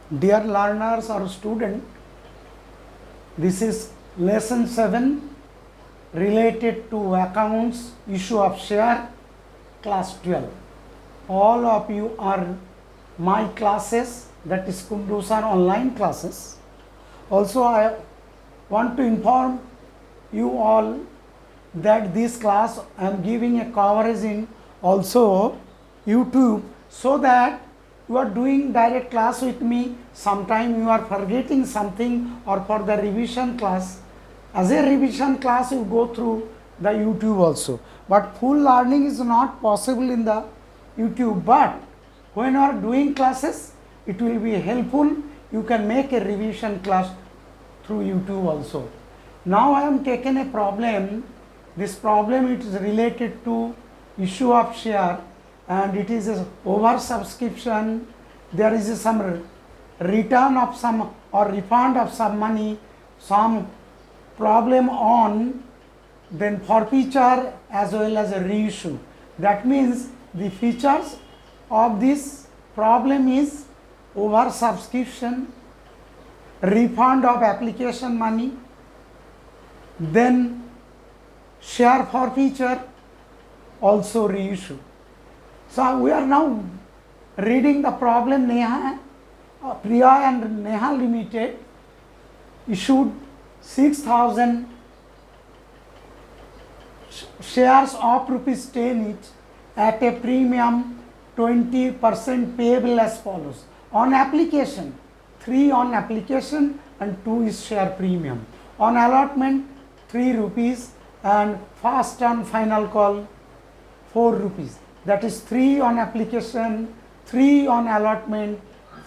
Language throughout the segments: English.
Dear learners or student, this is lesson 7 related to accounts, issue of share, class 12. All of you are my classes, that is Kundusan online classes. Also, I want to inform you all that this class I am giving a coverage in also YouTube, so that you are doing direct class with me. Sometime you are forgetting something, or for the revision class, as a revision class you go through the YouTube also, but full learning is not possible in the YouTube. But when you are doing classes, it will be helpful. You can make a revision class through YouTube also. Now I am taken a problem. This problem it is related to issue of share, and it is a oversubscription. There is some return of some or refund of some money, some problem on then forfeiture as well as a reissue. That means the features of this problem is oversubscription, refund of application money, then share forfeiture, also reissue. So we are now reading the problem. Priya and Neha Limited issued 6,000 shares of rupees 10 each at a premium 20% payable as follows. On application, 3 on application and 2 is share premium. On allotment, 3 rupees, and first and final call 4 rupees. That is 3 on application, 3 on allotment,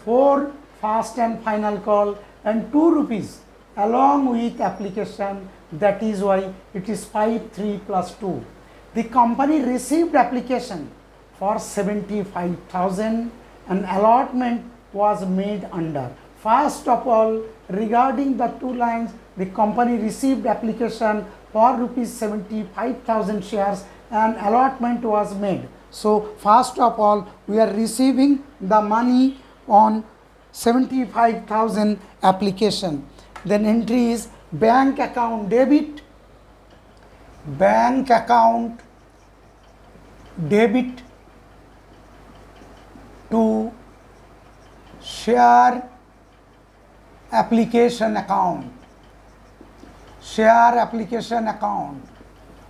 4 first and final call, and 2 rupees along with application. That is why it is 5, 3 plus 2. The company received application for 75,000 and allotment was made under. First of all, regarding the 2 lines, the company received application for rupees 75,000 shares and allotment was made. So first of all, we are receiving the money on 75,000 application. Then entry is bank account debit, bank account debit to share application account, share application account.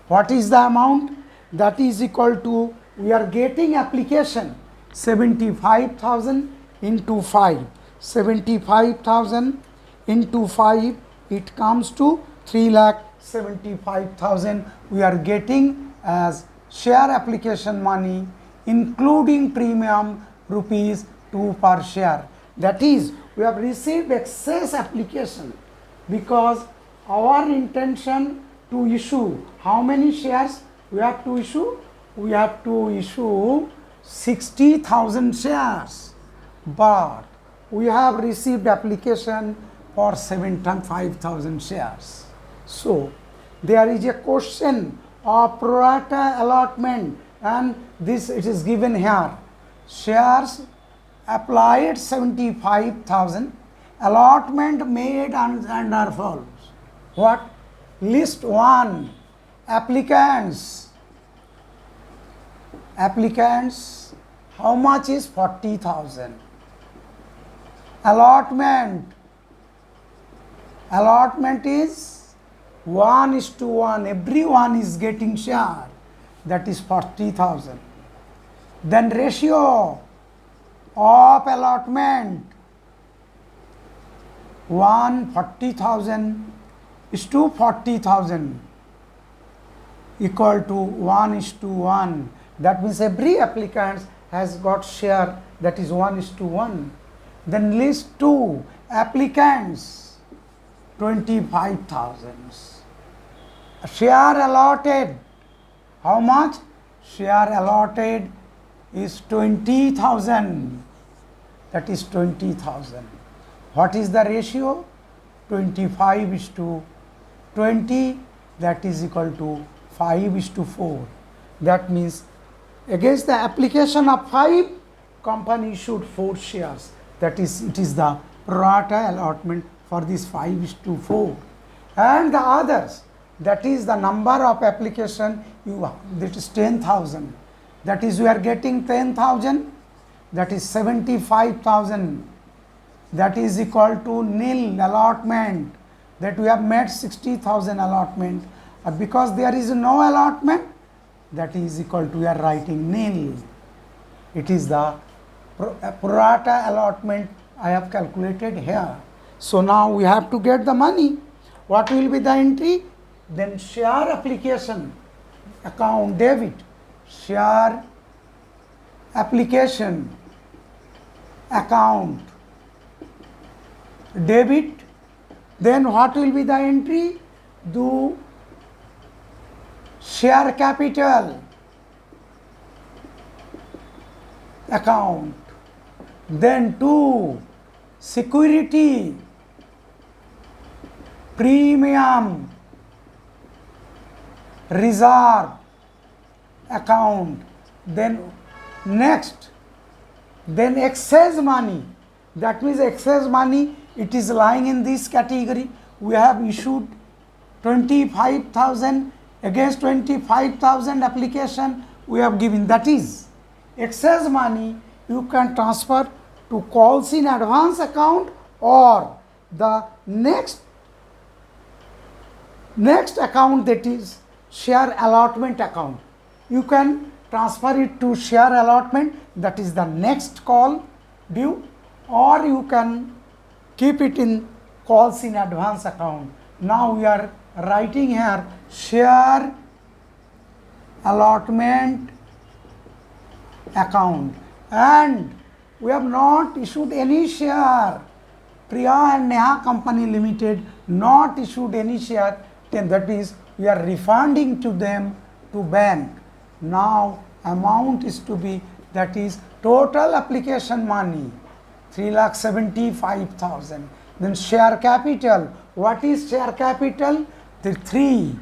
What is the amount? That is equal to, we are getting application 75,000 into 5, 75,000 into 5, it comes to 3,75,000 we are getting as share application money, including premium rupees 2 per share. That is, we have received excess application because our intention to issue, how many shares we have to issue? We have to issue 60,000 shares, but we have received application for 75,000 shares. So there is a question of pro rata allotment, and this it is given here. Shares applied 75,000, allotment made and are follows. What? List 1, applicants. Applicants, how much is 40,000? Allotment. Allotment is 1:1. Everyone is getting share. That is 40,000. Then ratio of allotment 140,000 is to 40,000 equal to 1:1. That means every applicant has got share, that is 1:1. Then list 2, applicants 25,000. Share allotted, how much? Share allotted is 20,000, that is 20,000. What is the ratio? 25:20, that is equal to 5:4. That means against the application of 5, company issued 4 shares. that is, it is the pro rata allotment for this 5:4. And the others, that is the number of application you have, that is 10,000. That is, we are getting 10,000, that is 75,000. That is equal to nil allotment, that we have made 60,000 allotment. Because there is no allotment, that is equal to, we are writing nil. It is the pro rata allotment I have calculated here. So now we have to get the money. What will be the entry? Then share application account debit, share application account debit. Then what will be the entry? Do share capital account. Then to security premium reserve account. Then next, then excess money. That means excess money, it is lying in this category. We have issued 25,000, against 25,000 application we have given. That is excess money you can transfer to calls in advance account or the next account, that is share allotment account. You can transfer it to share allotment, that is the next call due, or you can keep it in calls in advance account. Now we are writing here share allotment account, and we have not issued any share. Priya and Neha Company Limited not issued any share, then that is we are refunding to them to bank. Now amount is to be, that is total application money 3,75,000. Then share capital. What is share capital? The 3.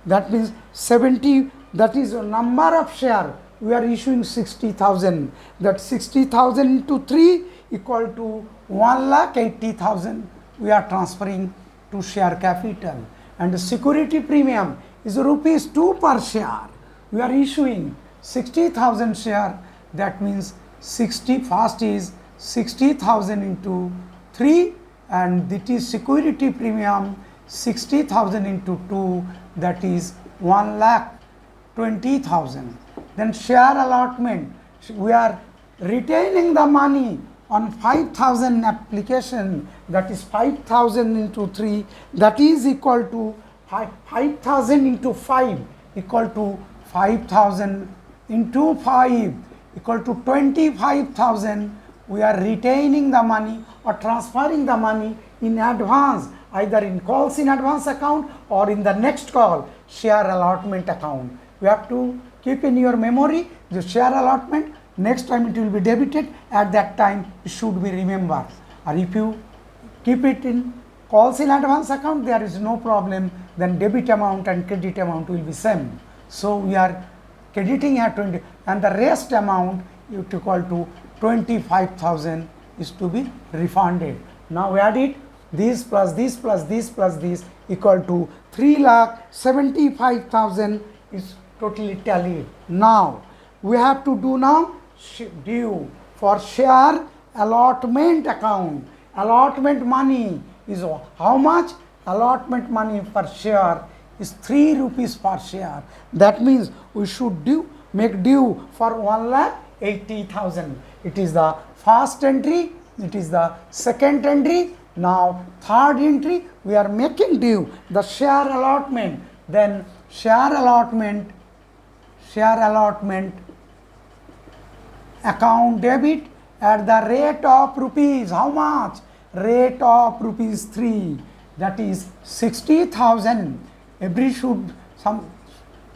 That means 70. That is a number of share. We are issuing 60,000. That 60,000 into 3 equal to 1,80,000. We are transferring to share capital. And the security premium is rupees 2 per share. We are issuing 60,000 share. That means 60 first is 60,000 into 3, and that is security premium 60,000 into 2, that is 1,20,000. Then share allotment, we are retaining the money on 5,000 application, that is 5,000 into 3, that is equal to 5,000 into 5 equal to 5,000 into 5 equal to 25,000. We are retaining the money or transferring the money in advance, either in calls in advance account or in the next call share allotment account. You have to keep in your memory the share allotment. Next time it will be debited, at that time it should be remembered. Or if you keep it in calls in advance account, there is no problem, then debit amount and credit amount will be same. So we are crediting at 20, and the rest amount is equal to 25,000 is to be refunded. Now we add it, this plus this plus this plus this equal to 3,75,000 is totally tallied. Now we have to do now due for share allotment account. Allotment money is how much? Allotment money per share is 3 rupees per share. That means we should make due for 1,80,000. It is the first entry, it is the second entry. Now third entry we are making due the share allotment. Then share allotment account debit at the rate of rupees, how much? Rate of rupees 3, that is 60,000. Every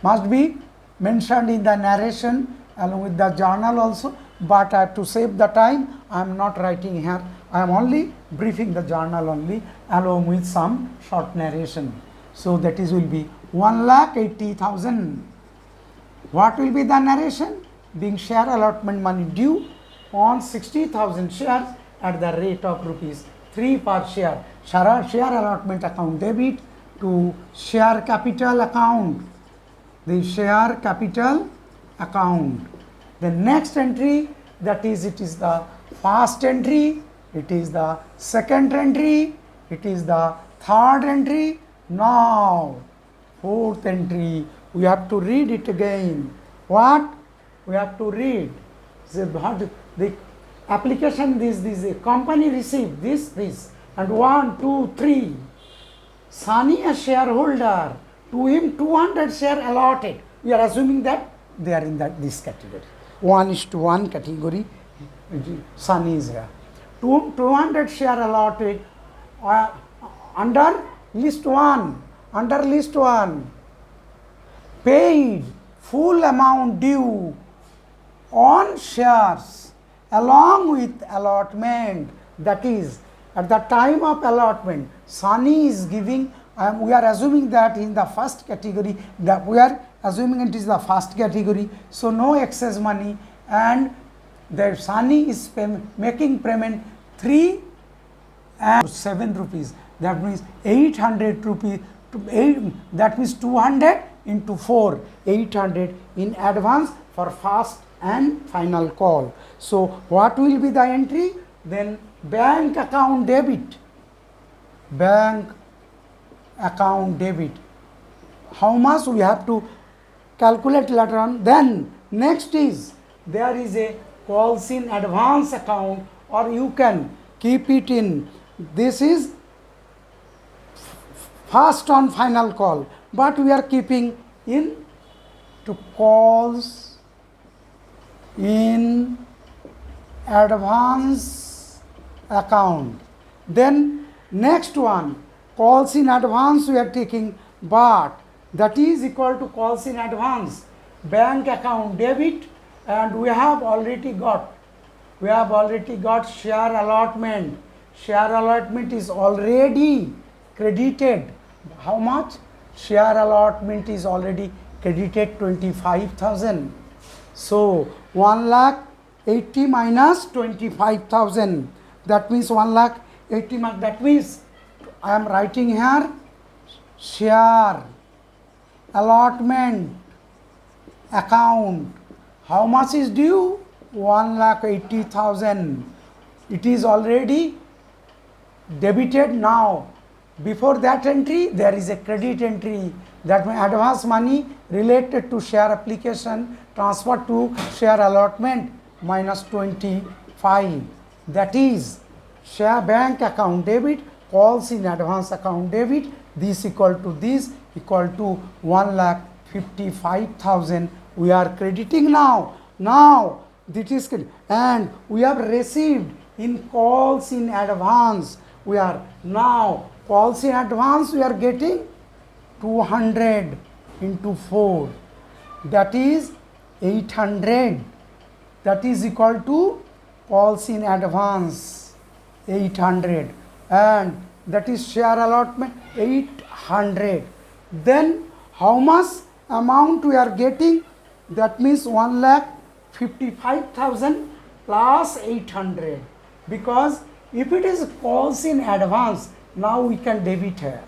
must be mentioned in the narration along with the journal also, but I have to save the time, I am not writing here. I am only briefing the journal only along with some short narration. So that is will be 1,80,000. What will be the narration? Being share allotment money due on 60,000 shares at the rate of rupees 3 per share. Share allotment account debit to share capital account. The share capital account. The next entry, that is, it is the first entry, it is the second entry, it is the third entry. Now fourth entry, we have to read it again. What? We have to read the application, this company received this, and 1, 2, 3. Sunny a shareholder, to him 200 share allotted. We are assuming that they are in this category. 1:1 category, Sunny is here. 200 share allotted under list 1. Under list 1, paid full amount due on shares along with allotment. That is, at the time of allotment, Sunny is giving, we are assuming that in the first category, that we are assuming it is the first category, so no excess money, and the Sunny is making payment 3 and 7 rupees. That means 800 rupees. That means 200 into 4, 800 in advance for first and final call. So what will be the entry? Then bank account debit. Bank account debit. How much we have to calculate later on. Then next is, there is a calls in advance account, or you can keep it in, this is first on final call, but we are keeping in to calls in advance account. Then next one, calls in advance we are taking, but that is equal to calls in advance, bank account debit, and we have already got share allotment. Share allotment is already credited. How much? Share allotment is already credited 25,000. So 1,80,000 minus 25,000. That means 1,80,000. That means I am writing here share allotment account. How much is due? 1,80,000. It is already debited now. Before that entry, there is a credit entry, that means advance money related to share application transferred to share allotment minus 25. That is share bank account debit, calls in advance account debit, this equal to this, equal to 1,55,000 we are crediting now. Now this is credit, and we have received in calls in advance. We are now calls in advance, we are getting 200 into 4, that is 800. That is equal to calls in advance 800, and that is share allotment 800. Then how much amount we are getting? That means 1,55,000 plus 800, because if it is calls in advance, now we can debit here,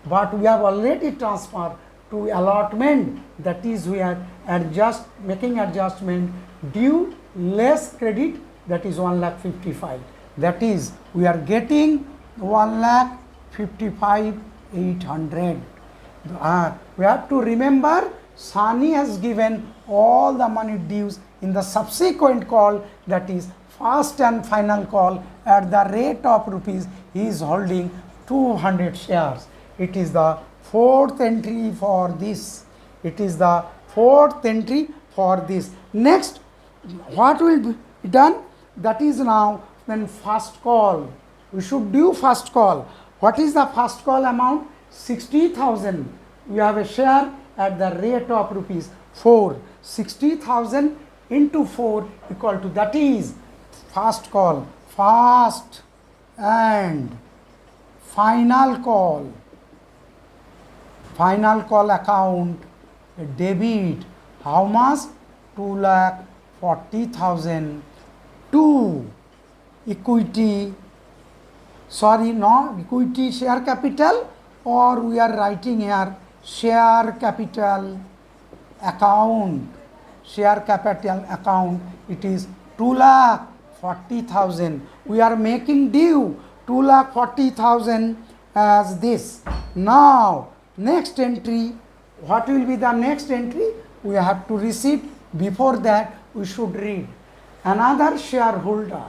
but we have already transferred to allotment, that is we are making adjustment due less credit, that is 1,55,000. That is we are getting 1,55,800. We have to remember, Sunny has given all the money dues in the subsequent call, that is first and final call, at the rate of rupees. He is holding 200 shares. It is the fourth entry for this. It is the fourth entry for this. Next, what will be done? That is now then first call. We should do first call. What is the first call amount? 60,000. We have a share at the rate of rupees 4. 60,000 into 4 equal to, that is first call, first and final call. Final call account debit. How much? 2,40,000 to equity, sorry, not equity share capital, or we are writing here share capital account, share capital account, it is 2,40,000. We are making due 2,40,000 as this. Now, next entry, what will be the next entry? We have to receive. Before that, we should read another shareholder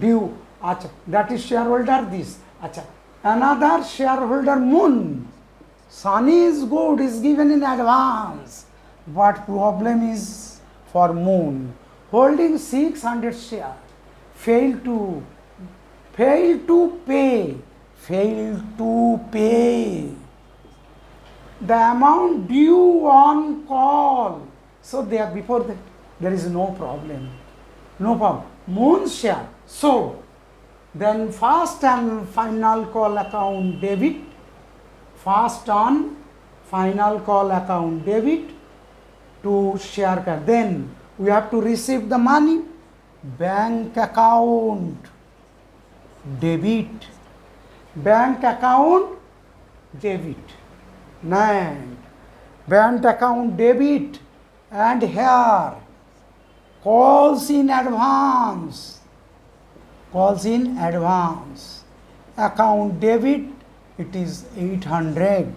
due. Acha, that is shareholder this. Acha, another shareholder Moon. Sunny is good, is given in advance. But problem is for Moon. Holding 600 share, failed to pay. The amount due on call. So there, before that, there is no problem. No problem. Moon share. So then first and final call account debit. First on final call account debit to share card. Then we have to receive the money. Bank account debit. Bank account debit. And bank account debit, and here calls in advance. Calls in advance. Account debit, it is 800.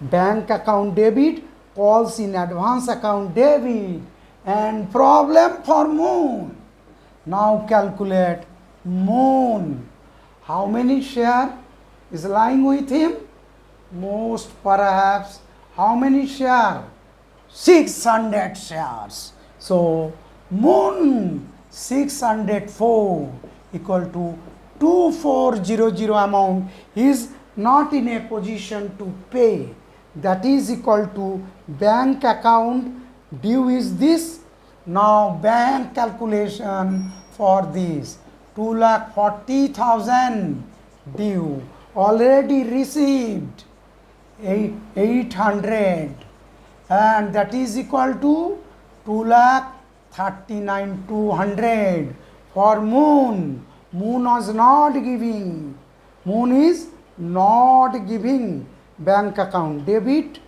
Bank account debit, calls in advance account debit, and problem for Moon. Now calculate Moon. How many share is lying with him? Most perhaps how many share? 600 shares. So Moon 604 equal to 2400 amount is not in a position to pay. That is equal to bank account due is this. Now bank calculation for this 2,40,000 due, already received 800, and that is equal to 2,39,200 for Moon. Moon was not giving. Moon is not giving. Bank account debit,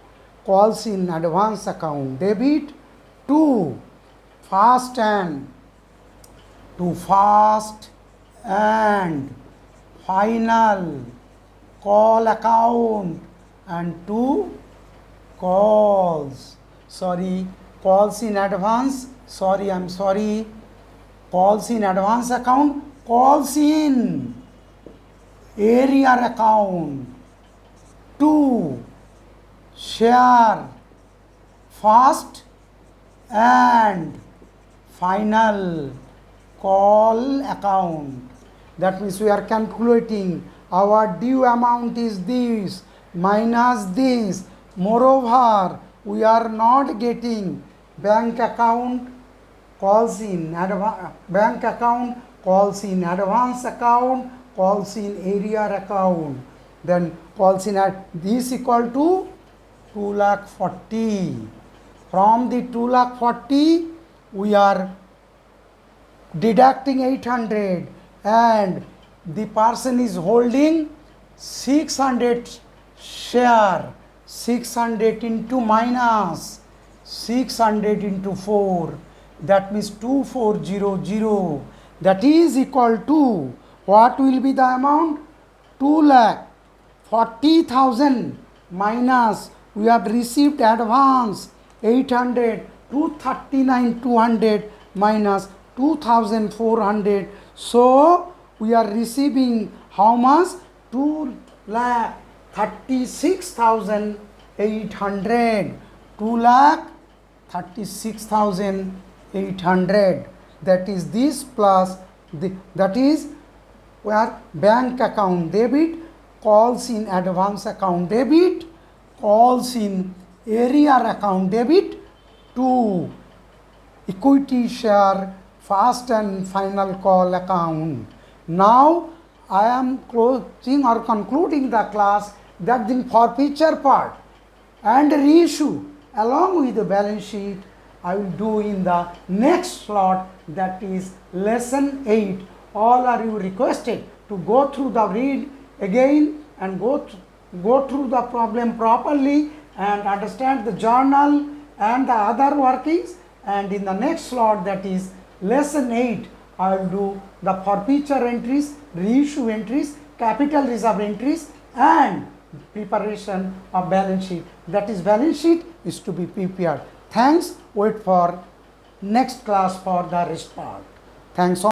calls in advance account debit to fast and final call account and to calls. Sorry, calls in advance. Sorry, I'm sorry. Calls in advance account, calls in area account to share fast and final call account. That means we are calculating our due amount is this minus this. Moreover, we are not getting bank account calls in bank account, calls in advance account, calls in area account. Then calls in at this equal to 2,40,000. From the 2,40,000 we are deducting 800, and the person is holding 600 share. 600 into minus 600 into 4, that means 2400. That is equal to what will be the amount? 2,40,000 minus we have received advance 800, 239,200 minus 2,400. So we are receiving how much? 2,36,800. 2,36,800. That is this plus that is where bank account debit, calls in advance account debit, calls in area account debit to equity share fast and final call account. Now I am closing or concluding the class that the forfeiture part and reissue along with the balance sheet I will do in the next slot, that is lesson 8. All are you requested to go through the read again and go through the problem properly and understand the journal and the other workings, and in the next slot, that is lesson 8, I will do the forfeiture entries, reissue entries, capital reserve entries, and preparation of balance sheet. That is, balance sheet is to be prepared. Thanks. Wait for next class for the rest part. Thanks.